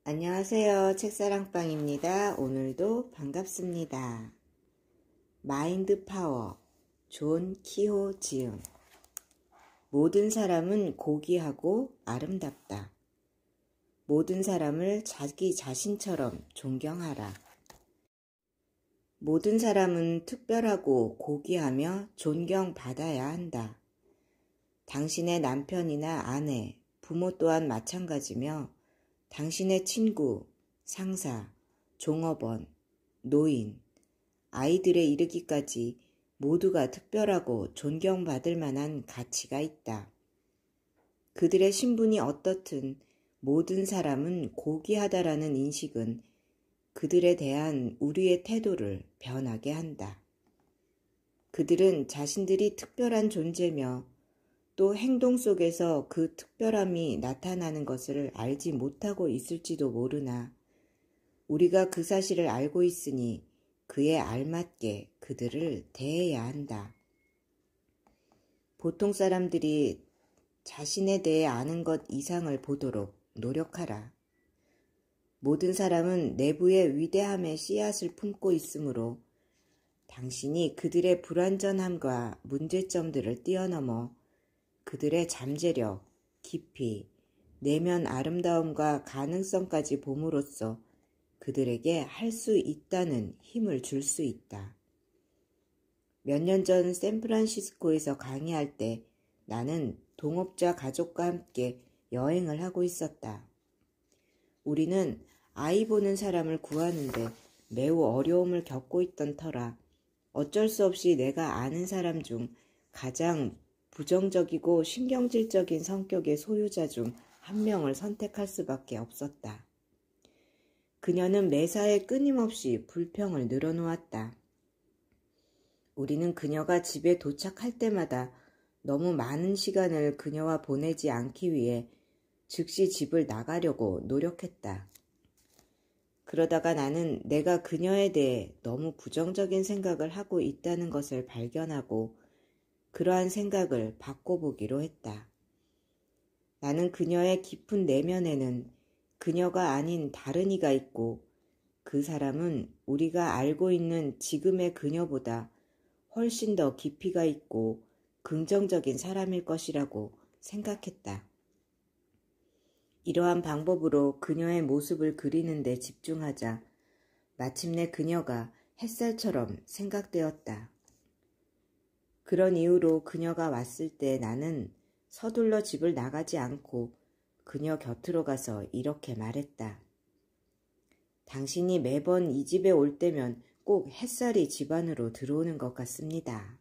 안녕하세요. 책사랑방입니다. 오늘도 반갑습니다. 마인드 파워, 존 키호 지음. 모든 사람은 고귀하고 아름답다. 모든 사람을 자기 자신처럼 존경하라. 모든 사람은 특별하고 고귀하며 존경받아야 한다. 당신의 남편이나 아내, 부모 또한 마찬가지며 당신의 친구, 상사, 종업원, 노인, 아이들에 이르기까지 모두가 특별하고 존경받을 만한 가치가 있다. 그들의 신분이 어떻든 모든 사람은 고귀하다라는 인식은 그들에 대한 우리의 태도를 변하게 한다. 그들은 자신들이 특별한 존재며 또 행동 속에서 그 특별함이 나타나는 것을 알지 못하고 있을지도 모르나 우리가 그 사실을 알고 있으니 그에 알맞게 그들을 대해야 한다. 보통 사람들이 자신에 대해 아는 것 이상을 보도록 노력하라. 모든 사람은 내부의 위대함의 씨앗을 품고 있으므로 당신이 그들의 불완전함과 문제점들을 뛰어넘어 그들의 잠재력, 깊이, 내면 아름다움과 가능성까지 봄으로써 그들에게 할 수 있다는 힘을 줄 수 있다. 몇 년 전 샌프란시스코에서 강의할 때 나는 동업자 가족과 함께 여행을 하고 있었다. 우리는 아이 보는 사람을 구하는데 매우 어려움을 겪고 있던 터라 어쩔 수 없이 내가 아는 사람 중 가장 부정적이고 신경질적인 성격의 소유자 중 한 명을 선택할 수밖에 없었다. 그녀는 매사에 끊임없이 불평을 늘어놓았다. 우리는 그녀가 집에 도착할 때마다 너무 많은 시간을 그녀와 보내지 않기 위해 즉시 집을 나가려고 노력했다. 그러다가 나는 내가 그녀에 대해 너무 부정적인 생각을 하고 있다는 것을 발견하고 그러한 생각을 바꿔보기로 했다. 나는 그녀의 깊은 내면에는 그녀가 아닌 다른 이가 있고 그 사람은 우리가 알고 있는 지금의 그녀보다 훨씬 더 깊이가 있고 긍정적인 사람일 것이라고 생각했다. 이러한 방법으로 그녀의 모습을 그리는 데 집중하자 마침내 그녀가 햇살처럼 생각되었다. 그런 이유로 그녀가 왔을 때 나는 서둘러 집을 나가지 않고 그녀 곁으로 가서 이렇게 말했다. 당신이 매번 이 집에 올 때면 꼭 햇살이 집 안으로 들어오는 것 같습니다.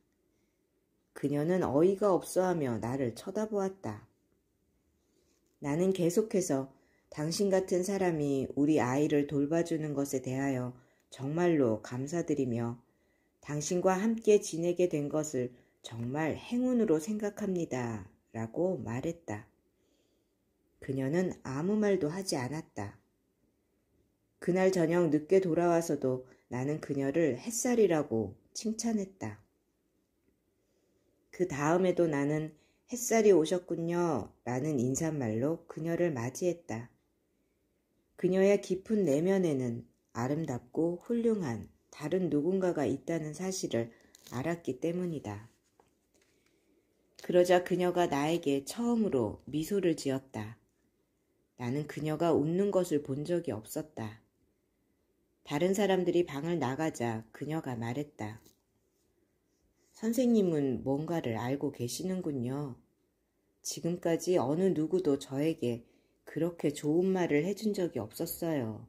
그녀는 어이가 없어하며 나를 쳐다보았다. 나는 계속해서 당신 같은 사람이 우리 아이를 돌봐주는 것에 대하여 정말로 감사드리며 당신과 함께 지내게 된 것을 정말 행운으로 생각합니다. 라고 말했다. 그녀는 아무 말도 하지 않았다. 그날 저녁 늦게 돌아와서도 나는 그녀를 햇살이라고 칭찬했다. 그 다음에도 나는 햇살이 오셨군요 라는 인사말로 그녀를 맞이했다. 그녀의 깊은 내면에는 아름답고 훌륭한 다른 누군가가 있다는 사실을 알았기 때문이다. 그러자 그녀가 나에게 처음으로 미소를 지었다. 나는 그녀가 웃는 것을 본 적이 없었다. 다른 사람들이 방을 나가자 그녀가 말했다. 선생님은 뭔가를 알고 계시는군요. 지금까지 어느 누구도 저에게 그렇게 좋은 말을 해준 적이 없었어요.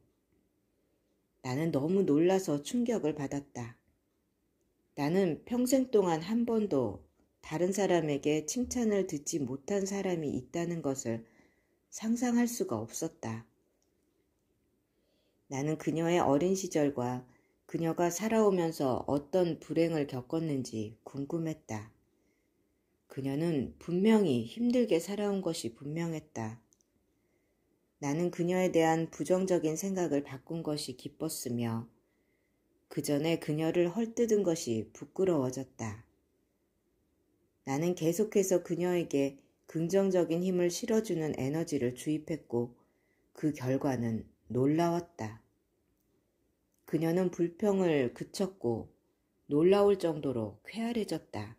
나는 너무 놀라서 충격을 받았다. 나는 평생 동안 한 번도 다른 사람에게 칭찬을 듣지 못한 사람이 있다는 것을 상상할 수가 없었다. 나는 그녀의 어린 시절과 그녀가 살아오면서 어떤 불행을 겪었는지 궁금했다. 그녀는 분명히 힘들게 살아온 것이 분명했다. 나는 그녀에 대한 부정적인 생각을 바꾼 것이 기뻤으며 그 전에 그녀를 헐뜯은 것이 부끄러워졌다. 나는 계속해서 그녀에게 긍정적인 힘을 실어주는 에너지를 주입했고 그 결과는 놀라웠다. 그녀는 불평을 그쳤고 놀라울 정도로 쾌활해졌다.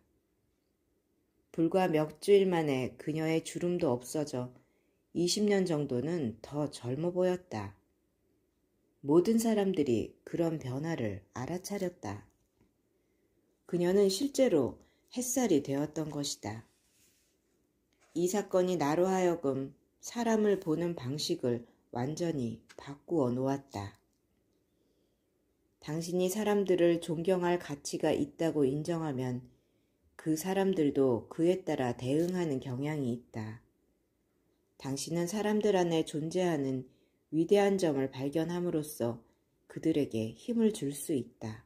불과 몇 주일 만에 그녀의 주름도 없어져 20년 정도는 더 젊어 보였다. 모든 사람들이 그런 변화를 알아차렸다. 그녀는 실제로 햇살이 되었던 것이다. 이 사건이 나로 하여금 사람을 보는 방식을 완전히 바꾸어 놓았다. 당신이 사람들을 존경할 가치가 있다고 인정하면 그 사람들도 그에 따라 대응하는 경향이 있다. 당신은 사람들 안에 존재하는 위대한 점을 발견함으로써 그들에게 힘을 줄 수 있다.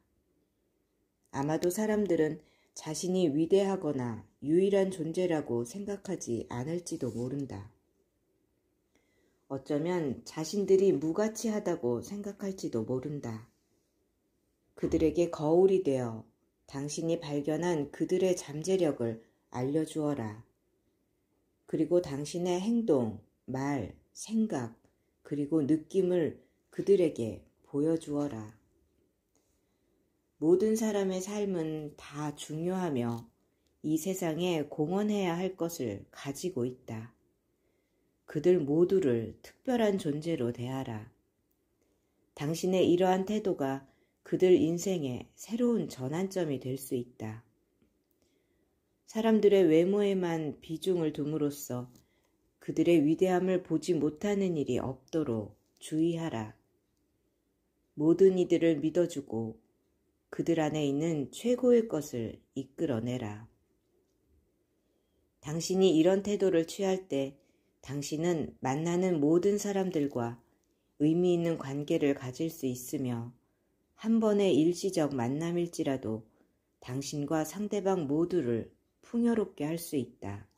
아마도 사람들은 자신이 위대하거나 유일한 존재라고 생각하지 않을지도 모른다. 어쩌면 자신들이 무가치하다고 생각할지도 모른다. 그들에게 거울이 되어 당신이 발견한 그들의 잠재력을 알려주어라. 그리고 당신의 행동, 말, 생각, 그리고 느낌을 그들에게 보여주어라. 모든 사람의 삶은 다 중요하며 이 세상에 공헌해야 할 것을 가지고 있다. 그들 모두를 특별한 존재로 대하라. 당신의 이러한 태도가 그들 인생의 새로운 전환점이 될 수 있다. 사람들의 외모에만 비중을 둠으로써 그들의 위대함을 보지 못하는 일이 없도록 주의하라. 모든 이들을 믿어주고 그들 안에 있는 최고의 것을 이끌어내라. 당신이 이런 태도를 취할 때 당신은 만나는 모든 사람들과 의미 있는 관계를 가질 수 있으며 한 번의 일시적 만남일지라도 당신과 상대방 모두를 풍요롭게 할 수 있다.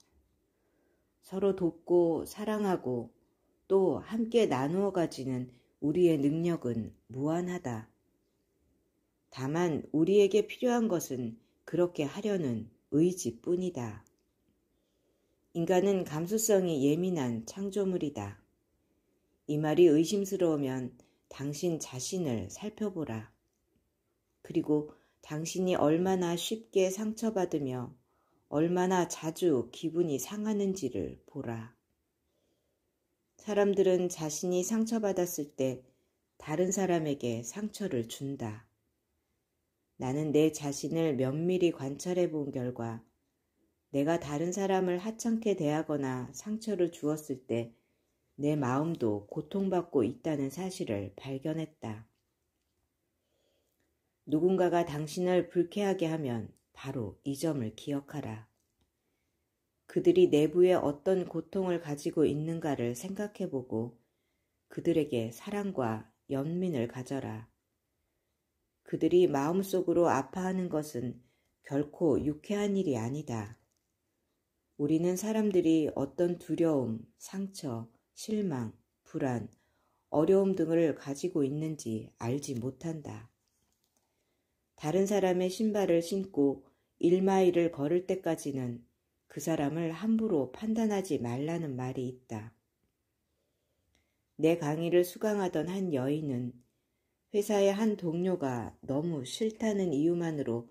서로 돕고 사랑하고 또 함께 나누어 가지는 우리의 능력은 무한하다. 다만 우리에게 필요한 것은 그렇게 하려는 의지뿐이다. 인간은 감수성이 예민한 창조물이다. 이 말이 의심스러우면 당신 자신을 살펴보라. 그리고 당신이 얼마나 쉽게 상처받으며 얼마나 자주 기분이 상하는지를 보라. 사람들은 자신이 상처받았을 때 다른 사람에게 상처를 준다. 나는 내 자신을 면밀히 관찰해 본 결과 내가 다른 사람을 하찮게 대하거나 상처를 주었을 때 내 마음도 고통받고 있다는 사실을 발견했다. 누군가가 당신을 불쾌하게 하면 바로 이 점을 기억하라. 그들이 내부에 어떤 고통을 가지고 있는가를 생각해보고 그들에게 사랑과 연민을 가져라. 그들이 마음속으로 아파하는 것은 결코 유쾌한 일이 아니다. 우리는 사람들이 어떤 두려움, 상처, 실망, 불안, 어려움 등을 가지고 있는지 알지 못한다. 다른 사람의 신발을 신고 1마일을 걸을 때까지는 그 사람을 함부로 판단하지 말라는 말이 있다. 내 강의를 수강하던 한 여인은 회사의 한 동료가 너무 싫다는 이유만으로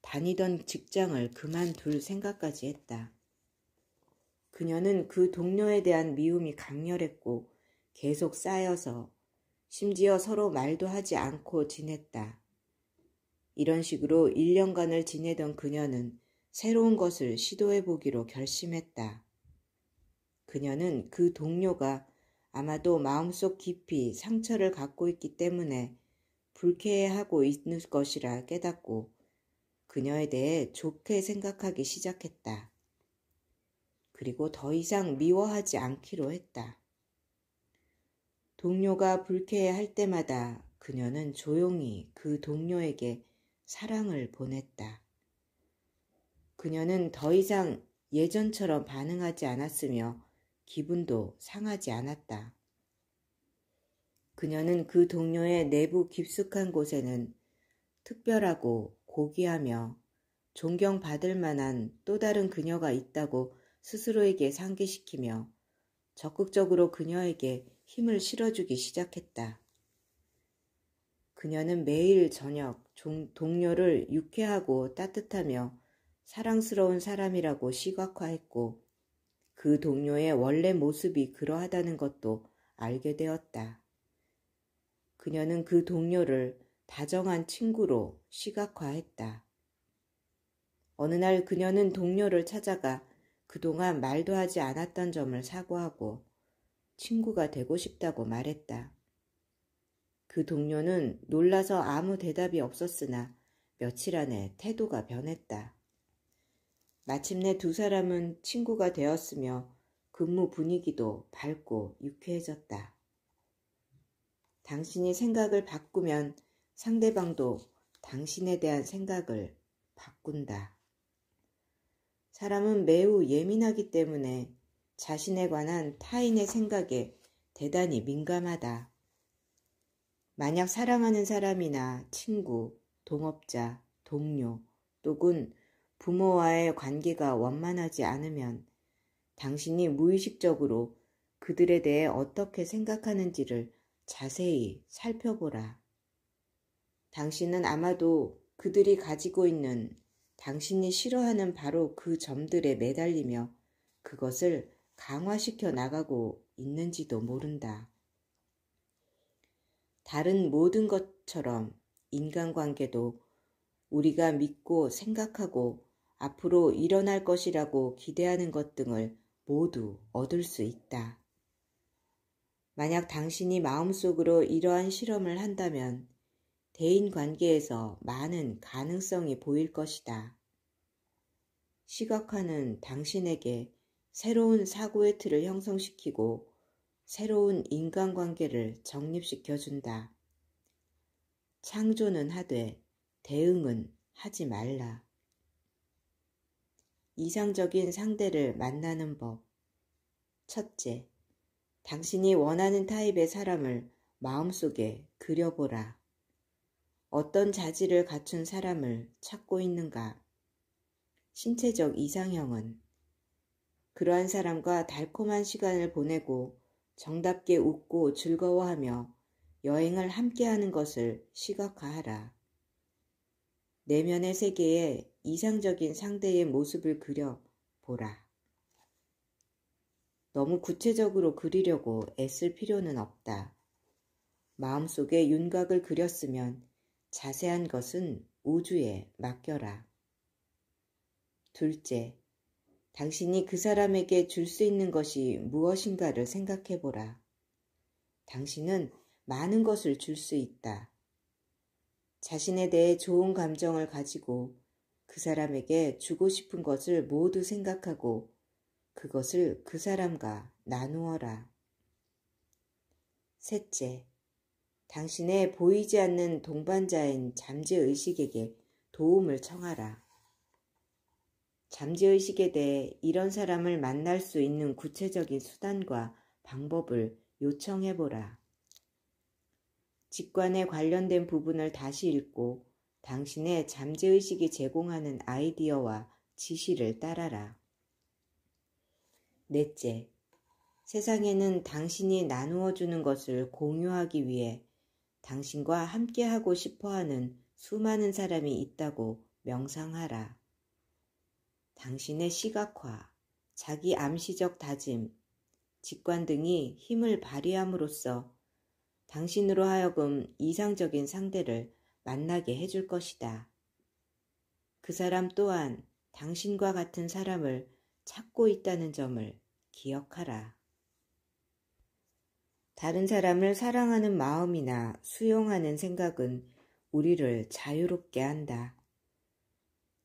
다니던 직장을 그만둘 생각까지 했다. 그녀는 그 동료에 대한 미움이 강렬했고 계속 쌓여서 심지어 서로 말도 하지 않고 지냈다. 이런 식으로 1년간을 지내던 그녀는 새로운 것을 시도해보기로 결심했다. 그녀는 그 동료가 아마도 마음속 깊이 상처를 갖고 있기 때문에 불쾌해하고 있는 것이라 깨닫고 그녀에 대해 좋게 생각하기 시작했다. 그리고 더 이상 미워하지 않기로 했다. 동료가 불쾌해할 때마다 그녀는 조용히 그 동료에게 사랑을 보냈다. 그녀는 더 이상 예전처럼 반응하지 않았으며 기분도 상하지 않았다. 그녀는 그 동료의 내부 깊숙한 곳에는 특별하고 고귀하며 존경받을 만한 또 다른 그녀가 있다고 스스로에게 상기시키며 적극적으로 그녀에게 힘을 실어주기 시작했다. 그녀는 매일 저녁 동료를 유쾌하고 따뜻하며 사랑스러운 사람이라고 시각화했고 그 동료의 원래 모습이 그러하다는 것도 알게 되었다. 그녀는 그 동료를 다정한 친구로 시각화했다. 어느 날 그녀는 동료를 찾아가 그동안 말도 하지 않았던 점을 사과하고 친구가 되고 싶다고 말했다. 그 동료는 놀라서 아무 대답이 없었으나 며칠 안에 태도가 변했다. 마침내 두 사람은 친구가 되었으며 근무 분위기도 밝고 유쾌해졌다. 당신이 생각을 바꾸면 상대방도 당신에 대한 생각을 바꾼다. 사람은 매우 예민하기 때문에 자신에 관한 타인의 생각에 대단히 민감하다. 만약 사랑하는 사람이나 친구, 동업자, 동료 또는 부모와의 관계가 원만하지 않으면 당신이 무의식적으로 그들에 대해 어떻게 생각하는지를 자세히 살펴보라. 당신은 아마도 그들이 가지고 있는 당신이 싫어하는 바로 그 점들에 매달리며 그것을 강화시켜 나가고 있는지도 모른다. 다른 모든 것처럼 인간관계도 우리가 믿고 생각하고 앞으로 일어날 것이라고 기대하는 것 등을 모두 얻을 수 있다. 만약 당신이 마음속으로 이러한 실험을 한다면 대인관계에서 많은 가능성이 보일 것이다. 시각화는 당신에게 새로운 사고의 틀을 형성시키고 새로운 인간관계를 정립시켜준다. 창조는 하되 대응은 하지 말라. 이상적인 상대를 만나는 법. 첫째, 당신이 원하는 타입의 사람을 마음속에 그려보라. 어떤 자질을 갖춘 사람을 찾고 있는가? 신체적 이상형은 그러한 사람과 달콤한 시간을 보내고 정답게 웃고 즐거워하며 여행을 함께하는 것을 시각화하라. 내면의 세계에 이상적인 상대의 모습을 그려보라. 너무 구체적으로 그리려고 애쓸 필요는 없다. 마음속에 윤곽을 그렸으면 자세한 것은 우주에 맡겨라. 둘째, 당신이 그 사람에게 줄 수 있는 것이 무엇인가를 생각해보라. 당신은 많은 것을 줄 수 있다. 자신에 대해 좋은 감정을 가지고 그 사람에게 주고 싶은 것을 모두 생각하고 그것을 그 사람과 나누어라. 셋째, 당신의 보이지 않는 동반자인 잠재의식에게 도움을 청하라. 잠재의식에 대해 이런 사람을 만날 수 있는 구체적인 수단과 방법을 요청해보라. 직관에 관련된 부분을 다시 읽고 당신의 잠재의식이 제공하는 아이디어와 지시를 따라라. 넷째, 세상에는 당신이 나누어주는 것을 공유하기 위해 당신과 함께하고 싶어하는 수많은 사람이 있다고 명상하라. 당신의 시각화, 자기 암시적 다짐, 직관 등이 힘을 발휘함으로써 당신으로 하여금 이상적인 상대를 만나게 해줄 것이다. 그 사람 또한 당신과 같은 사람을 찾고 있다는 점을 기억하라. 다른 사람을 사랑하는 마음이나 수용하는 생각은 우리를 자유롭게 한다.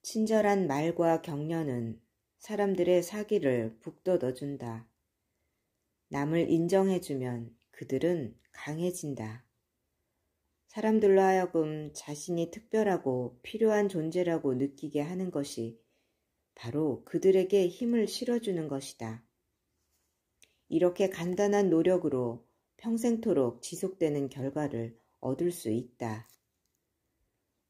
친절한 말과 격려는 사람들의 사기를 북돋워준다. 남을 인정해주면 그들은 강해진다. 사람들로 하여금 자신이 특별하고 필요한 존재라고 느끼게 하는 것이 바로 그들에게 힘을 실어주는 것이다. 이렇게 간단한 노력으로 평생토록 지속되는 결과를 얻을 수 있다.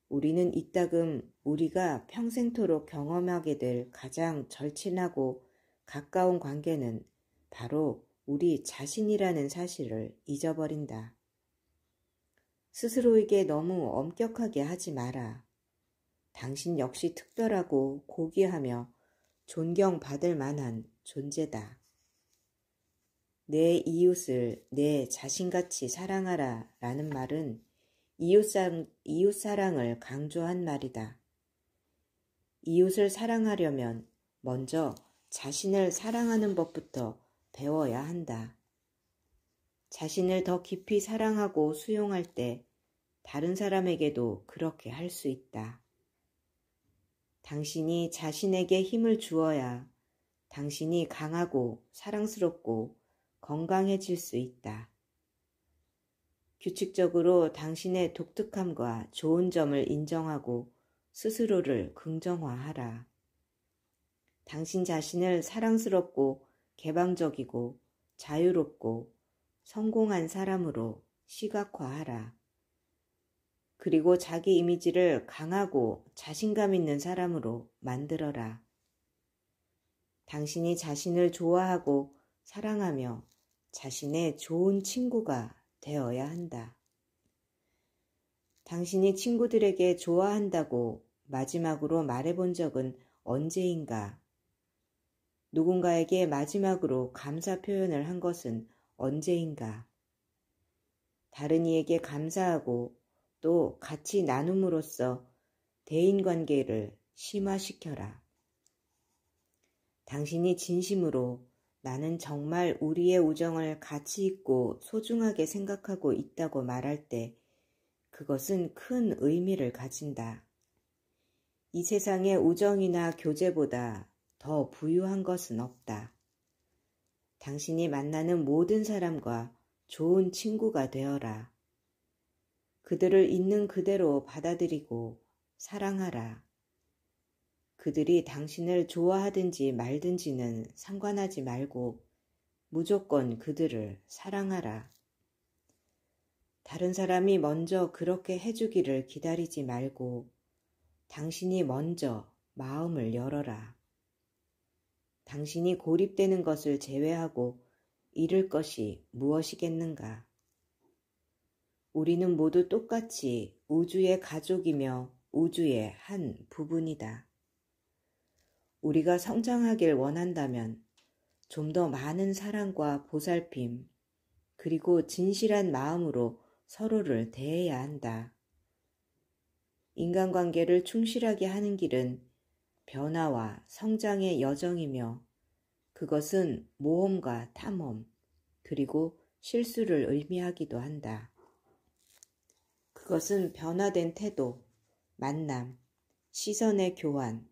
우리는 이따금 우리가 평생토록 경험하게 될 가장 절친하고 가까운 관계는 바로 우리 자신이라는 사실을 잊어버린다. 스스로에게 너무 엄격하게 하지 마라. 당신 역시 특별하고 고귀하며 존경받을 만한 존재다. 내 이웃을 내 자신같이 사랑하라 라는 말은 이웃사랑을 강조한 말이다. 이웃을 사랑하려면 먼저 자신을 사랑하는 법부터 배워야 한다. 자신을 더 깊이 사랑하고 수용할 때 다른 사람에게도 그렇게 할 수 있다. 당신이 자신에게 힘을 주어야 당신이 강하고 사랑스럽고 건강해질 수 있다. 규칙적으로 당신의 독특함과 좋은 점을 인정하고 스스로를 긍정화하라. 당신 자신을 사랑스럽고 개방적이고 자유롭고 성공한 사람으로 시각화하라. 그리고 자기 이미지를 강하고 자신감 있는 사람으로 만들어라. 당신이 자신을 좋아하고 사랑하며 자신의 좋은 친구가 되어야 한다. 당신이 친구들에게 좋아한다고 마지막으로 말해본 적은 언제인가? 누군가에게 마지막으로 감사 표현을 한 것은 언제인가? 다른 이에게 감사하고 또 같이 나눔으로써 대인관계를 심화시켜라. 당신이 진심으로 나는 정말 우리의 우정을 가치 있고 소중하게 생각하고 있다고 말할 때 그것은 큰 의미를 가진다. 이 세상의 우정이나 교제보다 더 부유한 것은 없다. 당신이 만나는 모든 사람과 좋은 친구가 되어라. 그들을 있는 그대로 받아들이고 사랑하라. 그들이 당신을 좋아하든지 말든지는 상관하지 말고 무조건 그들을 사랑하라. 다른 사람이 먼저 그렇게 해주기를 기다리지 말고 당신이 먼저 마음을 열어라. 당신이 고립되는 것을 제외하고 잃을 것이 무엇이겠는가? 우리는 모두 똑같이 우주의 가족이며 우주의 한 부분이다. 우리가 성장하길 원한다면 좀 더 많은 사랑과 보살핌, 그리고 진실한 마음으로 서로를 대해야 한다. 인간관계를 충실하게 하는 길은 변화와 성장의 여정이며 그것은 모험과 탐험, 그리고 실수를 의미하기도 한다. 그것은 변화된 태도, 만남, 시선의 교환,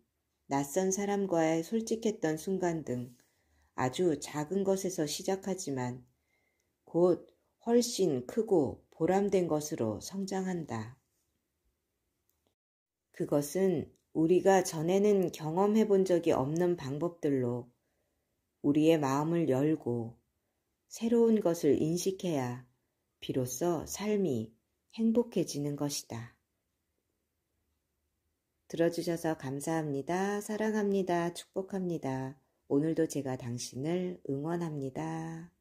낯선 사람과의 솔직했던 순간 등 아주 작은 것에서 시작하지만 곧 훨씬 크고 보람된 것으로 성장한다. 그것은 우리가 전에는 경험해 본 적이 없는 방법들로 우리의 마음을 열고 새로운 것을 인식해야 비로소 삶이 행복해지는 것이다. 들어주셔서 감사합니다. 사랑합니다. 축복합니다. 오늘도 제가 당신을 응원합니다.